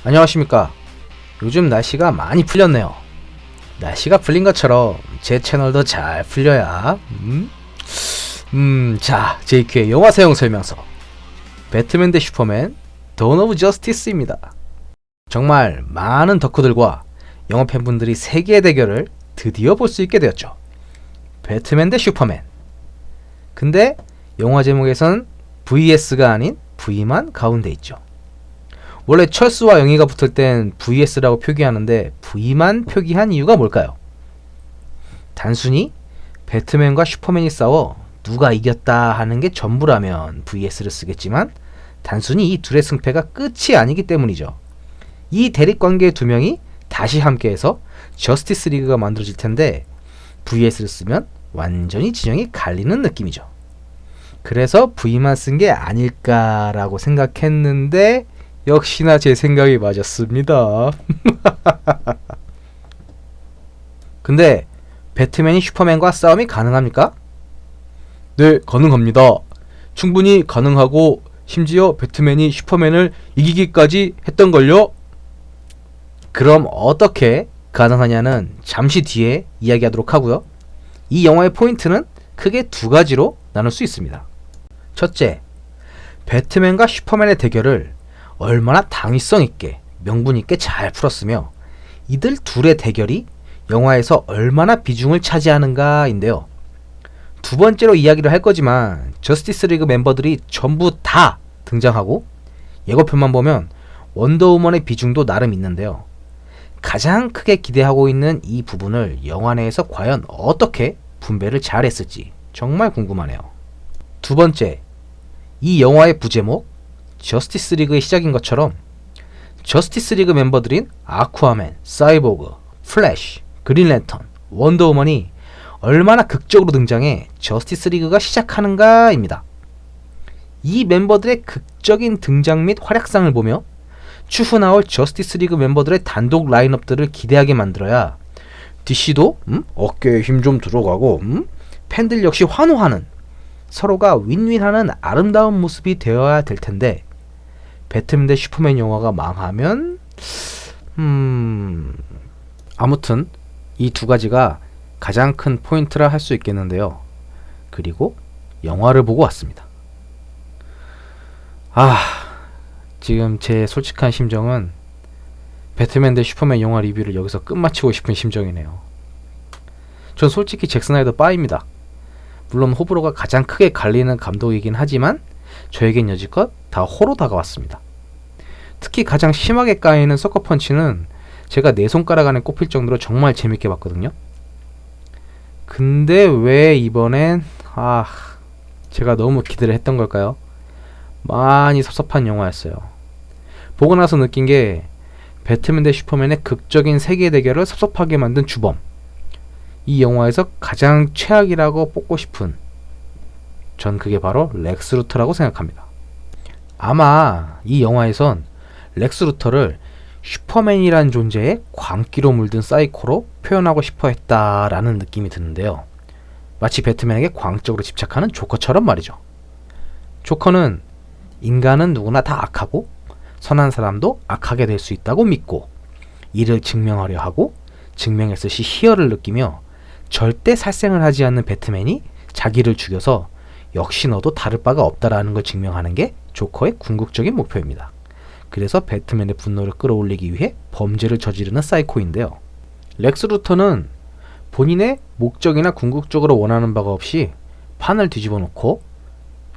안녕하십니까. 요즘 날씨가 많이 풀렸네요. 날씨가 풀린 것처럼 제 채널도 잘 풀려야 자, JQ의 영화 사용 설명서 배트맨 대 슈퍼맨 돈 오브 저스티스입니다. 정말 많은 덕후들과 영화 팬분들이 세계의 대결을 드디어 볼 수 있게 되었죠. 배트맨 대 슈퍼맨. 근데 영화 제목에선 VS가 아닌 V만 가운데 있죠. 원래 철수와 영희가 붙을 땐 VS라고 표기하는데 V만 표기한 이유가 뭘까요? 단순히 배트맨과 슈퍼맨이 싸워 누가 이겼다 하는 게 전부라면 VS를 쓰겠지만 단순히 이 둘의 승패가 끝이 아니기 때문이죠. 이 대립관계의 두 명이 다시 함께해서 저스티스 리그가 만들어질 텐데 VS를 쓰면 완전히 진영이 갈리는 느낌이죠. 그래서 V만 쓴 게 아닐까라고 생각했는데 역시나 제 생각이 맞았습니다. 근데 배트맨이 슈퍼맨과 싸움이 가능합니까? 네, 가능합니다. 충분히 가능하고 심지어 배트맨이 슈퍼맨을 이기기까지 했던걸요? 그럼 어떻게 가능하냐는 잠시 뒤에 이야기하도록 하고요. 이 영화의 포인트는 크게 두 가지로 나눌 수 있습니다. 첫째, 배트맨과 슈퍼맨의 대결을 얼마나 당위성 있게 명분 있게 잘 풀었으며 이들 둘의 대결이 영화에서 얼마나 비중을 차지하는가인데요. 두 번째로 이야기를 할 거지만 저스티스 리그 멤버들이 전부 다 등장하고 예고편만 보면 원더우먼의 비중도 나름 있는데요. 가장 크게 기대하고 있는 이 부분을 영화 내에서 과연 어떻게 분배를 잘했을지 정말 궁금하네요. 두 번째, 이 영화의 부제목 저스티스 리그의 시작인 것처럼 저스티스 리그 멤버들인 아쿠아맨, 사이보그, 플래시, 그린랜턴, 원더우먼이 얼마나 극적으로 등장해 저스티스 리그가 시작하는가입니다. 이 멤버들의 극적인 등장 및 활약상을 보며 추후 나올 저스티스 리그 멤버들의 단독 라인업들을 기대하게 만들어야 DC도 어깨에 힘 좀 들어가고 팬들 역시 환호하는 서로가 윈윈하는 아름다운 모습이 되어야 될 텐데 배트맨 대 슈퍼맨 영화가 망하면 아무튼 이 두 가지가 가장 큰 포인트라 할 수 있겠는데요. 그리고 영화를 보고 왔습니다. 지금 제 솔직한 심정은 배트맨 대 슈퍼맨 영화 리뷰를 여기서 끝마치고 싶은 심정이네요. 전 솔직히 잭 스나이더 빠입니다. 물론 호불호가 가장 크게 갈리는 감독이긴 하지만 저에겐 여지껏 다 호로 다가왔습니다. 특히 가장 심하게 까이는 서커펀치는 제가 네 손가락 안에 꼽힐 정도로 정말 재밌게 봤거든요. 근데 왜 이번엔 제가 너무 기대를 했던 걸까요? 많이 섭섭한 영화였어요. 보고 나서 느낀 게 배트맨 대 슈퍼맨의 극적인 세계 대결을 섭섭하게 만든 주범, 이 영화에서 가장 최악이라고 뽑고 싶은 전 그게 바로 렉스 루터라고 생각합니다. 아마 이 영화에선 렉스 루터를 슈퍼맨이란 존재의 광기로 물든 사이코로 표현하고 싶어 했다라는 느낌이 드는데요. 마치 배트맨에게 광적으로 집착하는 조커처럼 말이죠. 조커는 인간은 누구나 다 악하고 선한 사람도 악하게 될 수 있다고 믿고 이를 증명하려 하고 증명했을 시 희열을 느끼며 절대 살생을 하지 않는 배트맨이 자기를 죽여서 역시 너도 다를 바가 없다라는 걸 증명하는 게 조커의 궁극적인 목표입니다. 그래서 배트맨의 분노를 끌어올리기 위해 범죄를 저지르는 사이코인데요. 렉스 루터는 본인의 목적이나 궁극적으로 원하는 바가 없이 판을 뒤집어 놓고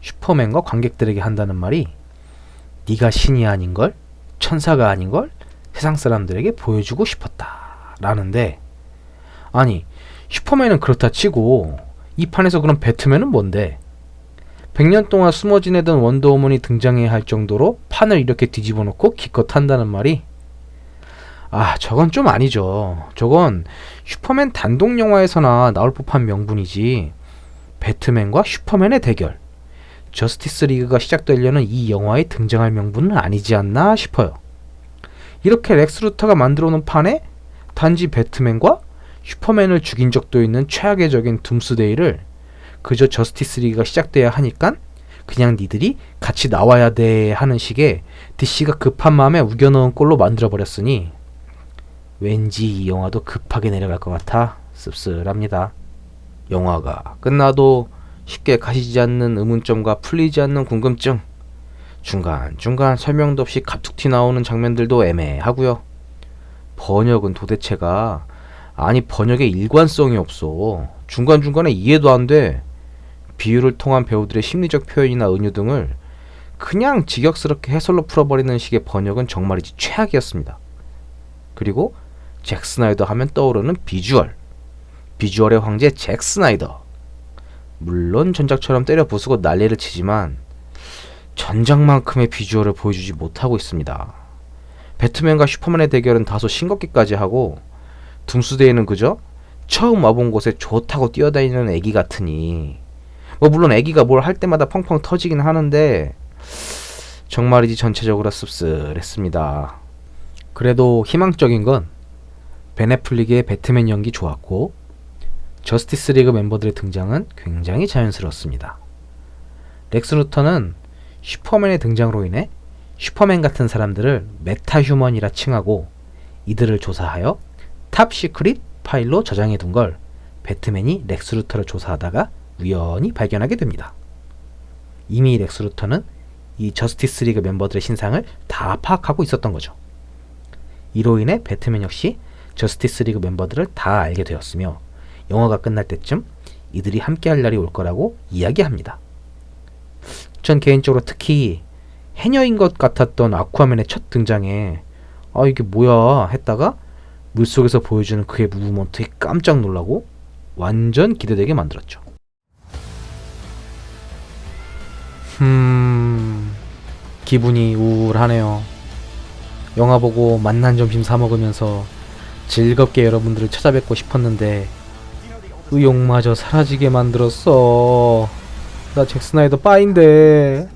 슈퍼맨과 관객들에게 한다는 말이 네가 신이 아닌걸, 천사가 아닌걸 세상 사람들에게 보여주고 싶었다 라는데, 아니 슈퍼맨은 그렇다 치고 이 판에서 그럼 배트맨은 뭔데? 100년 동안 숨어 지내던 원더우먼이 등장해야 할 정도로 판을 이렇게 뒤집어 놓고 기껏 한다는 말이 저건 좀 아니죠. 저건 슈퍼맨 단독 영화에서나 나올 법한 명분이지 배트맨과 슈퍼맨의 대결, 저스티스 리그가 시작되려는 이 영화에 등장할 명분은 아니지 않나 싶어요. 이렇게 렉스 루터가 만들어 놓은 판에 단지 배트맨과 슈퍼맨을 죽인 적도 있는 최악의 적인 둠스데이를 그저 저스티스 리그가 시작돼야 하니까 그냥 니들이 같이 나와야 돼 하는 식의 DC가 급한 마음에 우겨넣은 꼴로 만들어버렸으니 왠지 이 영화도 급하게 내려갈 것 같아 씁쓸합니다. 영화가 끝나도 쉽게 가시지 않는 의문점과 풀리지 않는 궁금증, 중간중간 설명도 없이 갑툭튀 나오는 장면들도 애매하고요. 번역은 도대체가 아니 번역에 일관성이 없어. 중간중간에 이해도 안 돼. 비유를 통한 배우들의 심리적 표현이나 은유 등을 그냥 직역스럽게 해설로 풀어버리는 식의 번역은 정말이지 최악이었습니다. 그리고 잭 스나이더 하면 떠오르는 비주얼의 황제 잭 스나이더. 물론 전작처럼 때려 부수고 난리를 치지만 전작만큼의 비주얼을 보여주지 못하고 있습니다. 배트맨과 슈퍼맨의 대결은 다소 싱겁기까지 하고 둠스데이는 그저 처음 와본 곳에 좋다고 뛰어다니는 애기 같으니 뭐 물론 애기가 뭘 할 때마다 펑펑 터지긴 하는데 정말이지 전체적으로 씁쓸했습니다. 그래도 희망적인 건 벤 애플릭의 배트맨 연기 좋았고 저스티스 리그 멤버들의 등장은 굉장히 자연스러웠습니다. 렉스 루터는 슈퍼맨의 등장으로 인해 슈퍼맨 같은 사람들을 메타휴먼이라 칭하고 이들을 조사하여 탑 시크릿 파일로 저장해둔 걸 배트맨이 렉스 루터를 조사하다가 우연히 발견하게 됩니다. 이미 렉스 루터는 이 저스티스 리그 멤버들의 신상을 다 파악하고 있었던 거죠. 이로 인해 배트맨 역시 저스티스 리그 멤버들을 다 알게 되었으며 영화가 끝날 때쯤 이들이 함께할 날이 올 거라고 이야기합니다. 전 개인적으로 특히 해녀인 것 같았던 아쿠아맨의 첫 등장에 아 이게 뭐야 했다가 물속에서 보여주는 그의 무브먼트에 깜짝 놀라고 완전 기대되게 만들었죠. 기분이 우울하네요. 영화 보고 맛난 점심 사 먹으면서 즐겁게 여러분들을 찾아뵙고 싶었는데 의욕마저 사라지게 만들었어. 나 잭 스나이더 빠인데.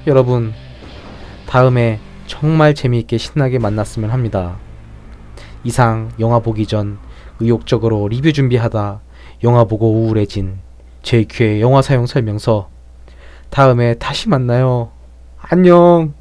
여러분 다음에 정말 재미있게 신나게 만났으면 합니다. 이상 영화 보기 전 의욕적으로 리뷰 준비하다 영화 보고 우울해진 JQ의 영화 사용 설명서. 다음에 다시 만나요. 안녕.